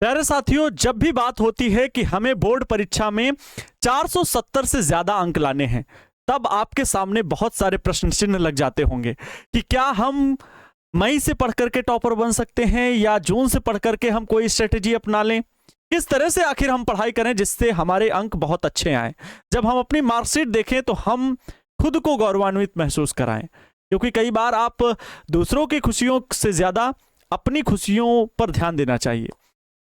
प्यारे साथियों, जब भी बात होती है कि हमें बोर्ड परीक्षा में 470 से ज्यादा अंक लाने हैं, तब आपके सामने बहुत सारे प्रश्न चिन्ह लग जाते होंगे कि क्या हम मई से पढ़ करके टॉपर बन सकते हैं या जून से पढ़ करके हम कोई स्ट्रेटेजी अपना लें। किस तरह से आखिर हम पढ़ाई करें जिससे हमारे अंक बहुत अच्छे आए। जब हम अपनी मार्कशीट देखें तो हम खुद को गौरवान्वित महसूस कराएं, क्योंकि कई बार आप दूसरों की खुशियों से ज्यादा अपनी खुशियों पर ध्यान देना चाहिए।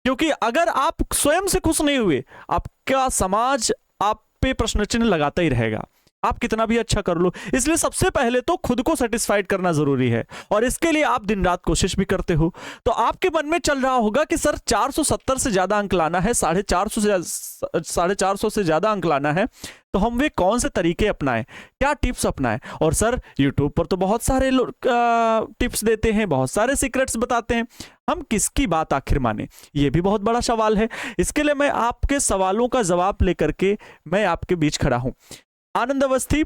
क्योंकि अगर आप स्वयं से खुश नहीं हुए, आपका समाज आप पे प्रश्न चिन्ह लगाता ही रहेगा, आप कितना भी अच्छा कर लो। इसलिए सबसे पहले तो खुद को सेटिस्फाइड करना जरूरी है, और इसके लिए आप दिन रात कोशिश भी करते हो। तो आपके मन में चल रहा होगा कि सर 470 से ज्यादा अंक लाना है, 450 से ज्यादा अंक लाना है, तो हम वे कौन से तरीके अपनाएं, क्या टिप्स अपनाएं। और सर यूट्यूब पर तो बहुत सारे लोग टिप्स देते हैं, बहुत सारे सीक्रेट्स बताते हैं, हम किसकी बात आखिर माने, ये भी बहुत बड़ा सवाल है। इसके लिए मैं आपके सवालों का जवाब लेकर के मैं आपके बीच खड़ा हूं। आनंद अवस्थी,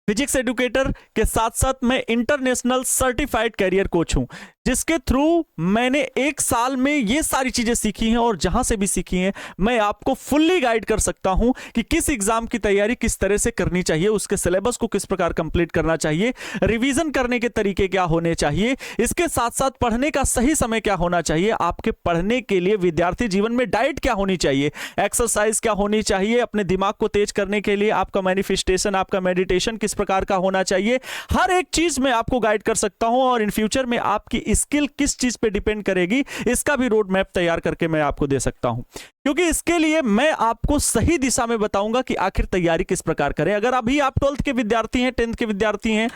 फिजिक्स एजुकेटर के साथ साथ मैं इंटरनेशनल सर्टिफाइड कैरियर कोच हूं, जिसके थ्रू मैंने 1 साल में ये सारी चीजें सीखी हैं, और जहां से भी सीखी हैं मैं आपको फुल्ली गाइड कर सकता हूं कि किस एग्जाम की तैयारी किस तरह से करनी चाहिए, उसके सिलेबस को किस प्रकार कंप्लीट करना चाहिए, रिवीजन करने के तरीके क्या होने चाहिए, इसके साथ साथ पढ़ने का सही समय क्या होना चाहिए, आपके पढ़ने के लिए विद्यार्थी जीवन में डाइट क्या होनी चाहिए, एक्सरसाइज क्या होनी चाहिए, अपने दिमाग को तेज करने के लिए आपका मैनिफेस्टेशन, आपका मेडिटेशन किस प्रकार का होना चाहिए, हर एक चीज मैं आपको गाइड कर सकता हूं। और इन फ्यूचर में आपकी स्किल किस चीज पे डिपेंड करेगी, इसका भी रोड मैप तैयार करके मैं आपको दे सकता हूं, क्योंकि इसके लिए मैं आपको सही दिशा में बताऊंगा कि आखिर तैयारी किस प्रकार करें। अगर अभी आप 12th के विद्यार्थी हैं, 10th के विद्यार्थी हैं,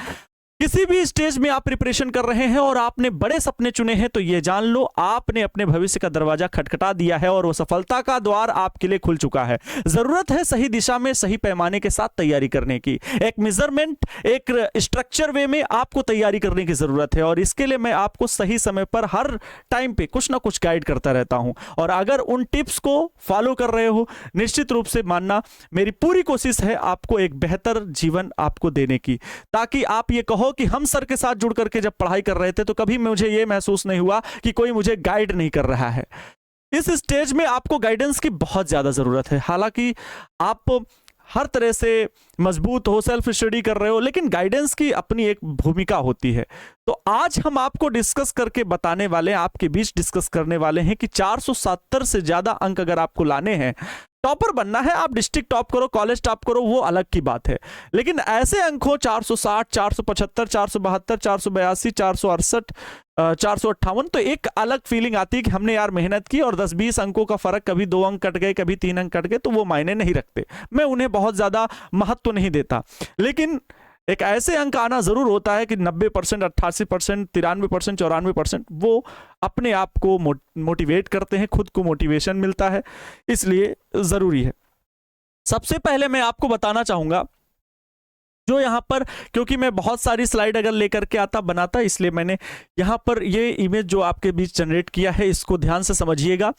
किसी भी स्टेज में आप प्रिपरेशन कर रहे हैं और आपने बड़े सपने चुने हैं, तो यह जान लो आपने अपने भविष्य का दरवाजा खटखटा दिया है और वो सफलता का द्वार आपके लिए खुल चुका है। जरूरत है सही दिशा में, सही पैमाने के साथ तैयारी करने की, एक मेजरमेंट, एक स्ट्रक्चर वे में आपको तैयारी करने की जरूरत है। और इसके लिए मैं आपको सही समय पर हर टाइम पे कुछ ना कुछ गाइड करता रहता हूं। और अगर उन टिप्स को फॉलो कर रहे हो, निश्चित रूप से मानना मेरी पूरी कोशिश है आपको एक बेहतर जीवन आपको देने की, ताकि आप ये कहो कि हम सर के साथ जुड़ करके जब पढ़ाई कर रहे थे तो कभी मुझे यह महसूस नहीं हुआ कि कोई मुझे गाइड नहीं कर रहा है। इस स्टेज में आपको गाइडेंस की बहुत ज्यादा जरूरत है। हालांकि आप हर तरह से मजबूत हो, सेल्फ स्टडी कर रहे हो, लेकिन गाइडेंस की अपनी एक भूमिका होती है। तो आज हम आपको डिस्कस करके बताने वाले हैं, आपके बीच डिस्कस करने वाले हैं कि 470 से ज्यादा अंक अगर आपको लाने हैं, टॉपर बनना है, आप डिस्ट्रिक्ट टॉप करो, कॉलेज टॉप करो, वो अलग की बात है, लेकिन ऐसे अंक हो 460, 475, 472, 482, 468, 458, तो एक अलग फीलिंग आती है कि हमने यार मेहनत की। और 10-20 अंकों का फर्क, कभी 2 अंक कट गए, कभी 3 अंक कट गए, तो वो मायने नहीं रखते, मैं उन्हें बहुत ज्यादा महत्व नहीं देता। लेकिन एक ऐसे अंक आना जरूर होता है कि 90%, 88%, 93%, 94% वो अपने आप को मोटिवेट करते हैं, खुद को मोटिवेशन मिलता है, इसलिए जरूरी है। सबसे पहले मैं आपको बताना चाहूंगा, जो यहां पर, क्योंकि मैं बहुत सारी स्लाइड अगर लेकर के आता बनाता, इसलिए मैंने यहां पर ये इमेज जो आपके बीच जनरेट किया है, इसको ध्यान से समझिएगा।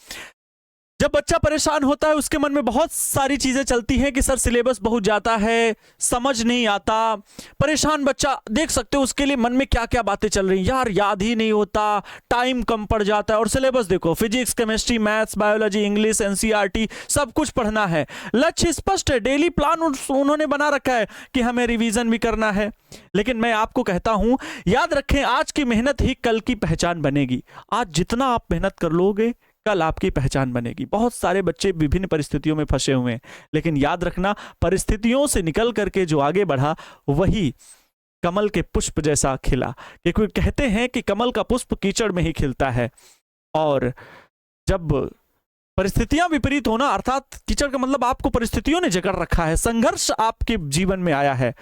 जब बच्चा परेशान होता है, उसके मन में बहुत सारी चीजें चलती हैं कि सर सिलेबस बहुत जाता है, समझ नहीं आता। परेशान बच्चा देख सकते हो, उसके लिए मन में क्या क्या बातें चल रही हैं, यार याद ही नहीं होता, टाइम कम पड़ जाता है। और सिलेबस देखो, physics, chemistry, maths, biology, English, NCERT, सब कुछ पढ़ना है। लक्ष्य स्पष्ट है, डेली प्लान उन्होंने बना रखा है कि हमें रिवीजन भी करना है। लेकिन मैं आपको कहता हूं, याद रखें, आज की मेहनत ही कल की पहचान बनेगी। आज जितना आप मेहनत कर लोगे, कल आपकी पहचान बनेगी। बहुत सारे बच्चे विभिन्न परिस्थितियों में फंसे हुए हैं, लेकिन याद रखना, परिस्थितियों से निकल करके जो आगे बढ़ा, वही कमल के पुष्प जैसा खिला। क्योंकि कहते हैं कि कमल का पुष्प कीचड़ में ही खिलता है, और जब परिस्थितियां विपरीत होना, अर्थात कीचड़ का मतलब आपको परिस्थितियों ने जकड़ रखा है, संघर्ष आपके जीवन में आया है,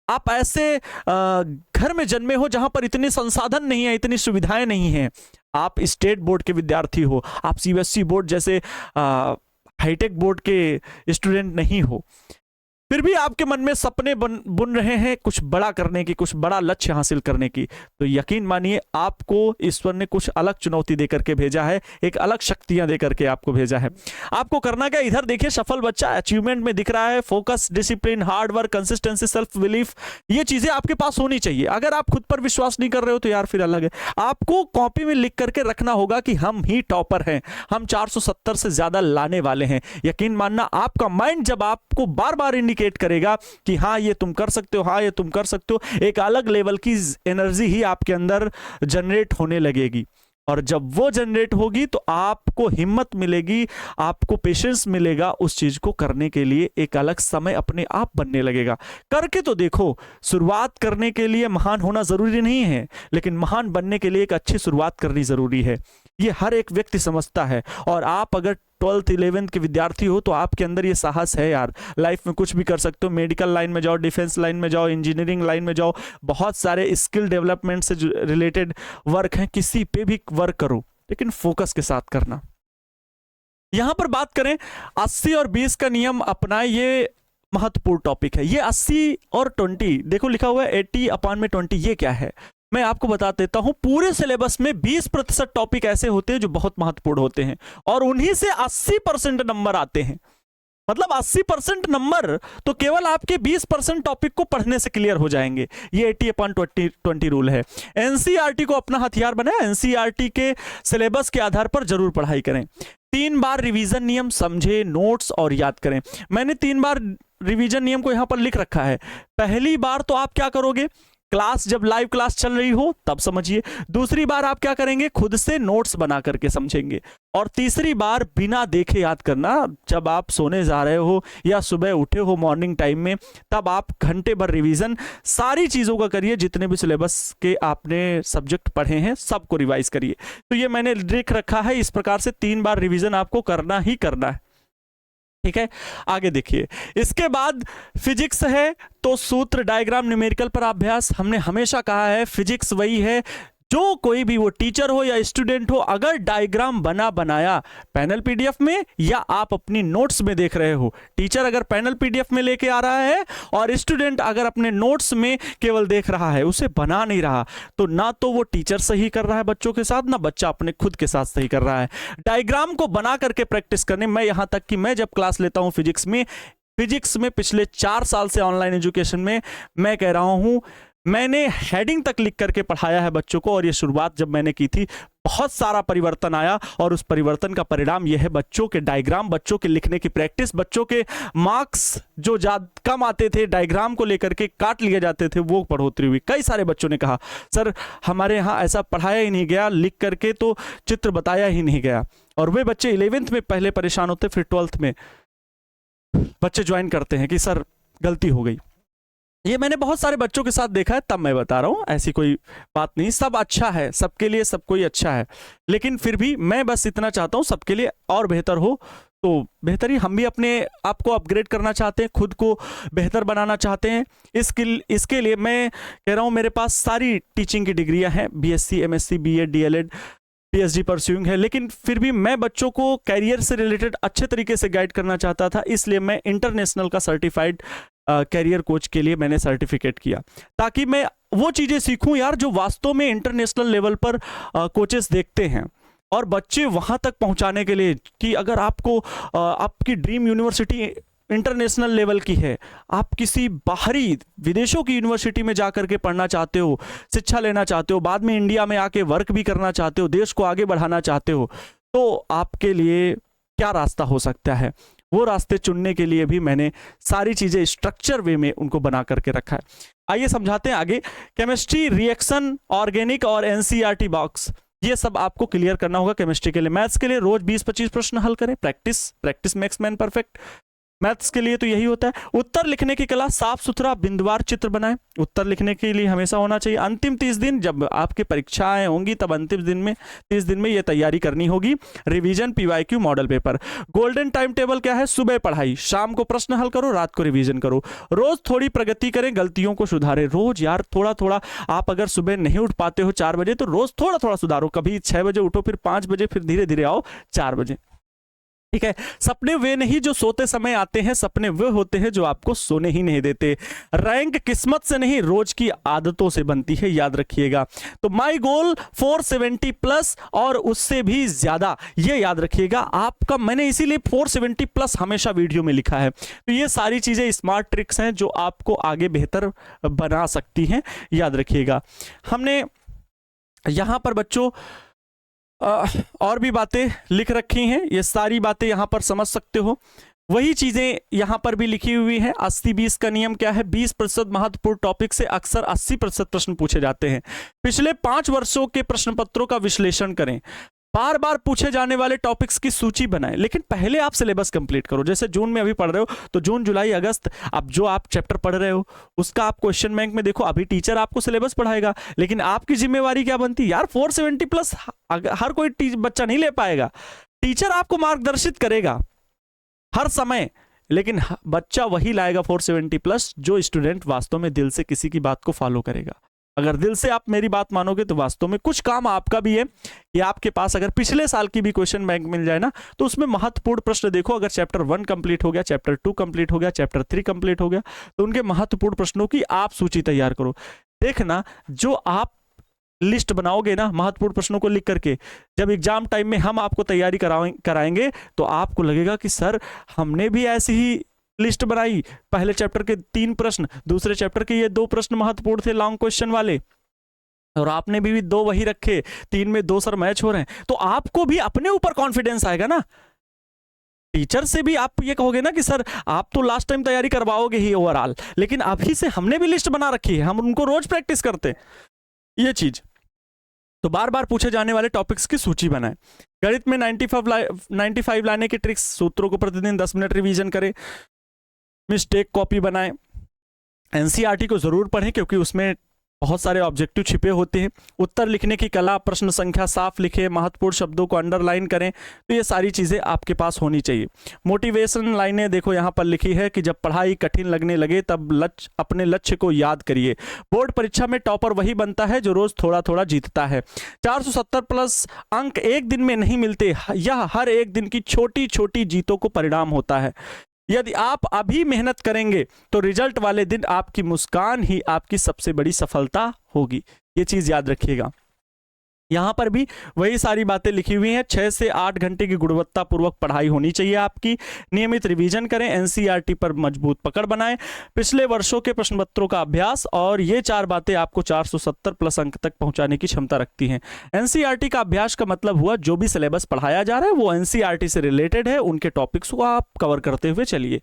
आप ऐसे घर में जन्मे हो जहां पर इतने संसाधन नहीं है, इतनी सुविधाएं नहीं हैं, आप स्टेट बोर्ड के विद्यार्थी हो, आप सीबीएसई बोर्ड जैसे हाईटेक बोर्ड के स्टूडेंट नहीं हो, फिर भी आपके मन में सपने बुन रहे हैं कुछ बड़ा करने की, कुछ बड़ा लक्ष्य हासिल करने की, तो यकीन मानिए आपको ईश्वर ने कुछ अलग चुनौती देकर के भेजा है, एक अलग शक्तियां देकर के आपको भेजा है। आपको करना क्या, इधर देखिए सफल बच्चा अचीवमेंट में दिख रहा है, focus, discipline, hard work, consistency, self belief, ये चीजें आपके पास होनी चाहिए। अगर आप खुद पर विश्वास नहीं कर रहे हो तो यार फिर अलग है। आपको कॉपी में लिख करके रखना होगा कि हम ही टॉपर हैं, हम 470 से ज्यादा लाने वाले हैं। यकीन मानना आपका माइंड जब आपको बार बार इंडिकेट करेगा कि हाँ ये तुम कर सकते हो, हाँ ये तुम कर सकते हो, एक अलग लेवल की एनर्जी ही आपके अंदर जनरेट होने लगेगी। और जब वो जनरेट होगी तो आपको हिम्मत मिलेगी, आपको पेशेंस मिलेगा उस चीज को करने के लिए, एक अलग समय अपने आप बनने लगेगा। करके तो देखो, शुरुआत करने के लिए महान होना जरूरी नहीं है, लेकिन महान बनने के लिए एक अच्छी शुरुआत करनी जरूरी है। ये हर एक व्यक्ति समझता है। और आप अगर 12th 11th के विद्यार्थी हो तो आपके अंदर ये साहस है यार, लाइफ में कुछ भी कर सकते हो। मेडिकल लाइन में जाओ, डिफेंस लाइन में जाओ, इंजीनियरिंग लाइन में जाओ, बहुत सारे स्किल डेवलपमेंट से रिलेटेड वर्क हैं, किसी पे भी वर्क करो, लेकिन फोकस के साथ करना। यहां पर बात करें 80 और 20 का नियम अपनाए, ये महत्वपूर्ण टॉपिक है। ये 80 और 20, देखो लिखा हुआ है 80/20, ये क्या है मैं आपको बता देता हूं। पूरे सिलेबस में 20% टॉपिक ऐसे होते हैं जो बहुत महत्वपूर्ण होते हैं, और उन्हीं से 80% नंबर आते हैं। मतलब 80% नंबर तो केवल आपके 20% टॉपिक को पढ़ने से क्लियर हो जाएंगे। ये 80/20 रूल है। एनसीईआरटी को अपना हथियार बनाया, एनसीईआरटी के सिलेबस के आधार पर जरूर पढ़ाई करें। 3 बार रिवीजन नियम समझे, नोट्स और याद करें। मैंने 3 बार रिवीजन नियम को यहां पर लिख रखा है। पहली बार तो आप क्या करोगे, क्लास जब लाइव क्लास चल रही हो तब समझिए। दूसरी बार आप क्या करेंगे, खुद से नोट्स बना करके समझेंगे। और तीसरी बार बिना देखे याद करना, जब आप सोने जा रहे हो या सुबह उठे हो मॉर्निंग टाइम में, तब आप घंटे भर रिवीजन सारी चीजों का करिए, जितने भी सिलेबस के आपने सब्जेक्ट पढ़े हैं सबको रिवाइज करिए। तो ये मैंने लिख रखा है, इस प्रकार से 3 बार रिवीजन आपको करना ही करना है। ठीक है, आगे देखिए। इसके बाद फिजिक्स है तो सूत्र, डायग्राम, न्यूमेरिकल पर अभ्यास। हमने हमेशा कहा है फिजिक्स वही है जो कोई भी, वो टीचर हो या स्टूडेंट हो, अगर डायग्राम बनाया पैनल पीडीएफ में या आप अपनी नोट्स में देख रहे हो, टीचर अगर पैनल पीडीएफ में लेके आ रहा है और स्टूडेंट अगर अपने नोट्स में केवल देख रहा है, उसे बना नहीं रहा, तो ना तो वो टीचर सही कर रहा है बच्चों के साथ, ना बच्चा अपने खुद के साथ सही कर रहा है। डायग्राम को बना करके प्रैक्टिस करने, मैं यहां तक कि मैं जब क्लास लेता हूं फिजिक्स में पिछले 4 साल से ऑनलाइन एजुकेशन में, मैं कह रहा हूं मैंने हेडिंग तक लिख करके पढ़ाया है बच्चों को। और ये शुरुआत जब मैंने की थी बहुत सारा परिवर्तन आया, और उस परिवर्तन का परिणाम यह है बच्चों के डायग्राम, बच्चों के लिखने की प्रैक्टिस, बच्चों के मार्क्स जो कम आते थे डायग्राम को लेकर के काट लिए जाते थे, वो बढ़ोतरी हुई। कई सारे बच्चों ने कहा सर हमारे यहाँ ऐसा पढ़ाया ही नहीं गया, लिख करके तो चित्र बताया ही नहीं गया। और वे बच्चे 11th में पहले परेशान होते, फिर 12th में बच्चे ज्वाइन करते हैं कि सर गलती हो गई। ये मैंने बहुत सारे बच्चों के साथ देखा है, तब मैं बता रहा हूं, ऐसी कोई बात नहीं। सब अच्छा है, सबके लिए सब कोई अच्छा है, लेकिन फिर भी मैं बस इतना चाहता हूं सबके लिए और बेहतर हो। तो बेहतर ही, हम भी अपने आप को अपग्रेड करना चाहते हैं, खुद को बेहतर बनाना चाहते हैं। इसके लिए मैं कह रहा हूं मेरे पास सारी टीचिंग की डिग्रियां हैं, BSc, MSc, BEd, DElEd, PhD pursuing है, लेकिन फिर भी मैं बच्चों को कैरियर से रिलेटेड अच्छे तरीके से गाइड करना चाहता था। इसलिए मैं इंटरनेशनल का सर्टिफाइड कैरियर कोच के लिए मैंने सर्टिफिकेट किया, ताकि मैं वो चीज़ें सीखूं यार जो वास्तव में इंटरनेशनल लेवल पर कोचेस देखते हैं, और बच्चे वहां तक पहुंचाने के लिए कि अगर आपको आपकी ड्रीम यूनिवर्सिटी इंटरनेशनल लेवल की है, आप किसी बाहरी विदेशों की यूनिवर्सिटी में जाकर के पढ़ना चाहते हो, शिक्षा लेना चाहते हो, बाद में इंडिया में आके वर्क भी करना चाहते हो, देश को आगे बढ़ाना चाहते हो, तो आपके लिए क्या रास्ता हो सकता है, वो रास्ते चुनने के लिए भी मैंने सारी चीजें स्ट्रक्चर वे में उनको बना करके रखा है। आइए समझाते हैं आगे। केमिस्ट्री, रिएक्शन, ऑर्गेनिक और एनसीईआरटी बॉक्स, ये सब आपको क्लियर करना होगा केमिस्ट्री के लिए। मैथ्स के लिए रोज 20-25 प्रश्न हल करें, practice makes man perfect. Maths के लिए तो यही होता है। उत्तर लिखने की कला, साफ सुथरा बिंदुवार चित्र बनाएं, उत्तर लिखने के लिए हमेशा होना चाहिए। अंतिम 30 दिन, जब आपकी परीक्षाएं होंगी तब अंतिम दिन में 30 दिन में ये तैयारी करनी होगी। Revision, PYQ, model paper. Golden time table क्या है, सुबह पढ़ाई, शाम को प्रश्न हल करो, रात को रिवीजन करो। रोज थोड़ी प्रगति करें, गलतियों को सुधारें। रोज यार थोड़ा थोड़ा, आप अगर सुबह नहीं उठ पाते हो 4 बजे तो रोज थोड़ा थोड़ा सुधारो। कभी 6 बजे उठो, फिर 5 बजे, फिर धीरे धीरे आओ 4 बजे। ठीक है। सपने वे नहीं जो सोते समय आते हैं, सपने वे होते हैं जो आपको सोने ही नहीं देते। रैंक किस्मत से नहीं रोज की आदतों से बनती है, याद रखिएगा। तो माई गोल 470 प्लस और उससे भी ज्यादा, ये याद रखिएगा आपका। मैंने इसीलिए 470 प्लस हमेशा वीडियो में लिखा है। तो ये सारी चीजें स्मार्ट ट्रिक्स हैं जो आपको आगे बेहतर बना सकती हैं, याद रखिएगा। हमने यहां पर बच्चों और भी बातें लिख रखी हैं, ये सारी बातें यहां पर समझ सकते हो। वही चीजें यहां पर भी लिखी हुई है। 80-20 का नियम क्या है? 20% महत्वपूर्ण टॉपिक से अक्सर 80% प्रश्न पूछे जाते हैं। पिछले 5 वर्षों के प्रश्न पत्रों का विश्लेषण करें, बार बार पूछे जाने वाले टॉपिक्स की सूची बनाएं। लेकिन पहले आप सिलेबस कंप्लीट करो। जैसे जून में अभी पढ़ रहे हो तो जून, जुलाई, अगस्त, अब जो आप चैप्टर पढ़ रहे हो उसका आप क्वेश्चन बैंक में देखो। अभी टीचर आपको सिलेबस पढ़ाएगा, लेकिन आपकी जिम्मेवारी क्या बनती है यार? 470 प्लस हर कोई बच्चा नहीं ले पाएगा। टीचर आपको मार्गदर्शित करेगा हर समय, लेकिन बच्चा वही लाएगा 470 प्लस जो स्टूडेंट वास्तव में दिल से किसी की बात को फॉलो करेगा। अगर दिल से आप मेरी बात मानोगे तो वास्तव में कुछ काम आपका भी है कि आपके पास अगर पिछले साल की भी क्वेश्चन बैंक मिल जाए ना, तो उसमें महत्वपूर्ण प्रश्न देखो। अगर चैप्टर 1 कंप्लीट हो गया, चैप्टर 2 कंप्लीट हो गया, चैप्टर 3 कंप्लीट हो गया, तो उनके महत्वपूर्ण प्रश्नों की आप सूची तैयार करो। देखना, जो आप लिस्ट बनाओगे ना महत्वपूर्ण प्रश्नों को लिख करके, जब एग्जाम टाइम में हम आपको तैयारी कराएंगे तो आपको लगेगा कि सर हमने भी ऐसी ही लिस्ट बनाई। पहले चैप्टर के 3 प्रश्न, दूसरे चैप्टर के ये 2 प्रश्न महत्वपूर्ण थे लॉन्ग क्वेश्चन वाले, और आपने भी 2 वही रखे, 3 में 2 सर मैच हो रहे हैं। तो आपको भी अपने ऊपर कॉन्फिडेंस आएगा ना। टीचर से भी आप ये कहोगे ना कि सर आप तो लास्ट टाइम तैयारी करवाओगे ही ओवरऑल, लेकिन अभी से हमने भी लिस्ट बना रखी है, हम उनको रोज प्रैक्टिस करते हैं। ये चीज तो बार बार पूछे जाने वाले टॉपिक्स की सूची बनाएं। गणित में 95 लाने के ट्रिक्स, सूत्रों को प्रतिदिन 10 मिनट रिवीजन करें, मिस्टेक कॉपी बनाएं। एनसीईआरटी को जरूर पढ़ें क्योंकि उसमें बहुत सारे ऑब्जेक्टिव छिपे होते हैं। उत्तर लिखने की कला, प्रश्न संख्या साफ लिखें, महत्वपूर्ण शब्दों को अंडरलाइन करें। तो ये सारी चीज़ें आपके पास होनी चाहिए। मोटिवेशन लाइनें देखो यहाँ पर लिखी है कि जब पढ़ाई कठिन लगने लगे तब अपने लक्ष्य को याद करिए। बोर्ड परीक्षा में टॉपर वही बनता है जो रोज थोड़ा थोड़ा जीतता है। 470 प्लस अंक एक दिन में नहीं मिलते, यह हर एक दिन की छोटी छोटी जीतों को परिणाम होता है। यदि आप अभी मेहनत करेंगे तो रिजल्ट वाले दिन आपकी मुस्कान ही आपकी सबसे बड़ी सफलता होगी। ये चीज याद रखिएगा। यहां पर भी वही सारी बातें लिखी हुई हैं। 6 से 8 घंटे की गुणवत्तापूर्वक पढ़ाई होनी चाहिए आपकी। नियमित रिवीजन करें, एनसीईआरटी पर मजबूत पकड़ बनाएं, पिछले वर्षों के प्रश्न पत्रों का अभ्यास, और ये 4 बातें आपको 470 प्लस अंक तक पहुंचाने की क्षमता रखती हैं। एनसीईआरटी का अभ्यास का मतलब हुआ जो भी सिलेबस पढ़ाया जा रहा है वो एनसीईआरटी से रिलेटेड है, उनके टॉपिक्स को आप कवर करते हुए चलिए।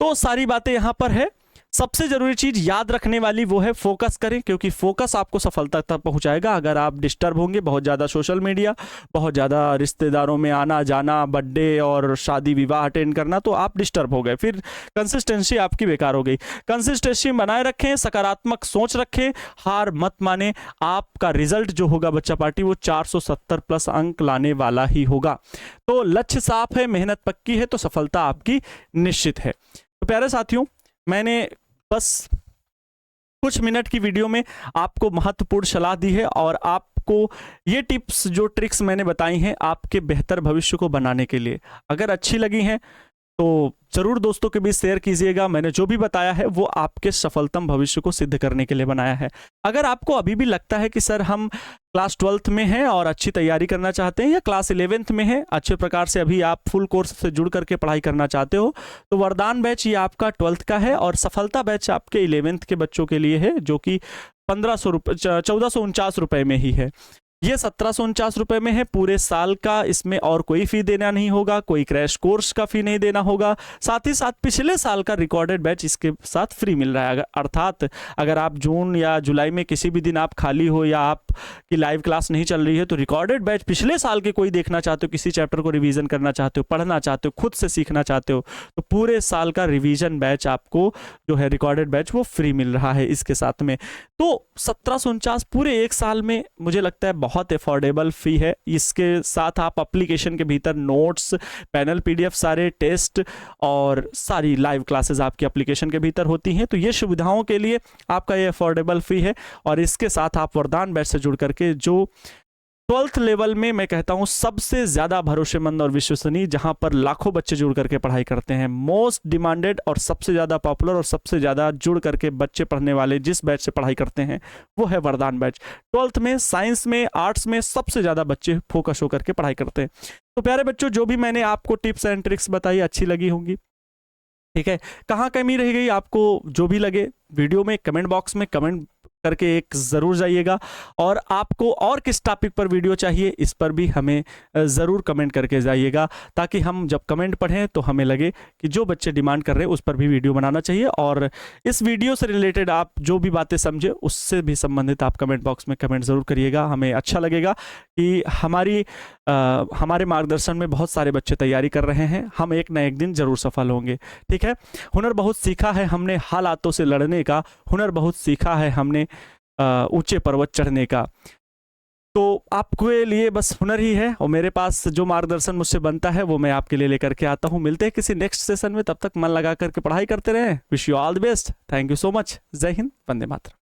तो सारी बातें यहां पर है। सबसे जरूरी चीज याद रखने वाली वो है फोकस करें, क्योंकि फोकस आपको सफलता तक पहुंचाएगा। अगर आप डिस्टर्ब होंगे, बहुत ज़्यादा सोशल मीडिया, बहुत ज़्यादा रिश्तेदारों में आना जाना, बर्थडे और शादी विवाह अटेंड करना, तो आप डिस्टर्ब हो गए, फिर कंसिस्टेंसी आपकी बेकार हो गई। कंसिस्टेंसी बनाए रखें, सकारात्मक सोच रखें, हार मत माने। आपका रिजल्ट जो होगा बच्चा पार्टी वो 470 प्लस अंक लाने वाला ही होगा। तो लक्ष्य साफ है, मेहनत पक्की है, तो सफलता आपकी निश्चित है। तो प्यारे साथियों, मैंने बस कुछ मिनट की वीडियो में आपको महत्वपूर्ण सलाह दी है, और आपको ये टिप्स जो ट्रिक्स मैंने बताई हैं आपके बेहतर भविष्य को बनाने के लिए अगर अच्छी लगी हैं तो जरूर दोस्तों के बीच शेयर कीजिएगा। मैंने जो भी बताया है वो आपके सफलतम भविष्य को सिद्ध करने के लिए बनाया है। अगर आपको अभी भी लगता है कि सर हम क्लास 12th में हैं और अच्छी तैयारी करना चाहते हैं, या क्लास 11th में हैं, अच्छे प्रकार से अभी आप फुल कोर्स से जुड़ करके पढ़ाई करना चाहते हो, तो वरदान बैच ये आपका 12th का है, और सफलता बैच आपके 11th के बच्चों के लिए है, जो कि 1449 रुपए में ही है। ये 1749 रुपए में है पूरे साल का। इसमें और कोई फी देना नहीं होगा, कोई क्रैश कोर्स का फी नहीं देना होगा, साथ ही साथ पिछले साल का रिकॉर्डेड बैच इसके साथ फ्री मिल रहा है। अर्थात अगर आप जून या जुलाई में किसी भी दिन आप खाली हो या आपकी लाइव क्लास नहीं चल रही है, तो रिकॉर्डेड बैच पिछले साल के कोई देखना चाहते हो, किसी चैप्टर को रिवीजन करना चाहते हो, पढ़ना चाहते हो, खुद से सीखना चाहते हो, तो पूरे साल का रिवीजन बैच आपको जो है रिकॉर्डेड बैच वो फ्री मिल रहा है इसके साथ में। तो 1749 पूरे एक साल में मुझे लगता है बहुत अफोर्डेबल फी है। इसके साथ आप एप्लीकेशन के भीतर नोट्स, पैनल, पीडीएफ, सारे टेस्ट और सारी लाइव क्लासेस आपकी एप्लीकेशन के भीतर होती हैं। तो ये सुविधाओं के लिए आपका ये अफोर्डेबल फी है, और इसके साथ आप वरदान बैच से जुड़ करके जो 12th लेवल में मैं कहता हूं सबसे ज्यादा भरोसेमंद और विश्वसनीय, जहां पर लाखों बच्चे जुड़ करके पढ़ाई करते हैं। मोस्ट डिमांडेड और सबसे ज्यादा पॉपुलर और सबसे ज्यादा जुड़ करके बच्चे पढ़ने वाले जिस बैच से पढ़ाई करते हैं वो है वरदान बैच। 12th में साइंस में आर्ट्स में सबसे ज्यादा बच्चे फोकस होकर के पढ़ाई करते हैं। तो प्यारे बच्चों, जो भी मैंने आपको टिप्स एंड ट्रिक्स बताई अच्छी लगी होंगी, ठीक है। कहाँ कमी रह गई आपको जो भी लगे, वीडियो में कमेंट बॉक्स में कमेंट करके एक जरूर जाइएगा। और आपको और किस टॉपिक पर वीडियो चाहिए इस पर भी हमें जरूर कमेंट करके जाइएगा, ताकि हम जब कमेंट पढ़ें तो हमें लगे कि जो बच्चे डिमांड कर रहे हैं उस पर भी वीडियो बनाना चाहिए। और इस वीडियो से रिलेटेड आप जो भी बातें समझे उससे भी संबंधित आप कमेंट बॉक्स में कमेंट जरूर करिएगा। हमें अच्छा लगेगा कि हमारे मार्गदर्शन में बहुत सारे बच्चे तैयारी कर रहे हैं, हम एक न एक दिन जरूर सफल होंगे, ठीक है। हुनर बहुत सीखा है हमने हालातों से लड़ने का, हुनर बहुत सीखा है हमने ऊंचे पर्वत चढ़ने का। तो आपके लिए बस हुनर ही है, और मेरे पास जो मार्गदर्शन मुझसे बनता है वो मैं आपके लिए लेकर के आता हूं। मिलते हैं किसी नेक्स्ट सेशन में, तब तक मन लगा करके पढ़ाई करते रहें। Wish you all the best. Thank you so much. जय हिंद, वंदे मातरम।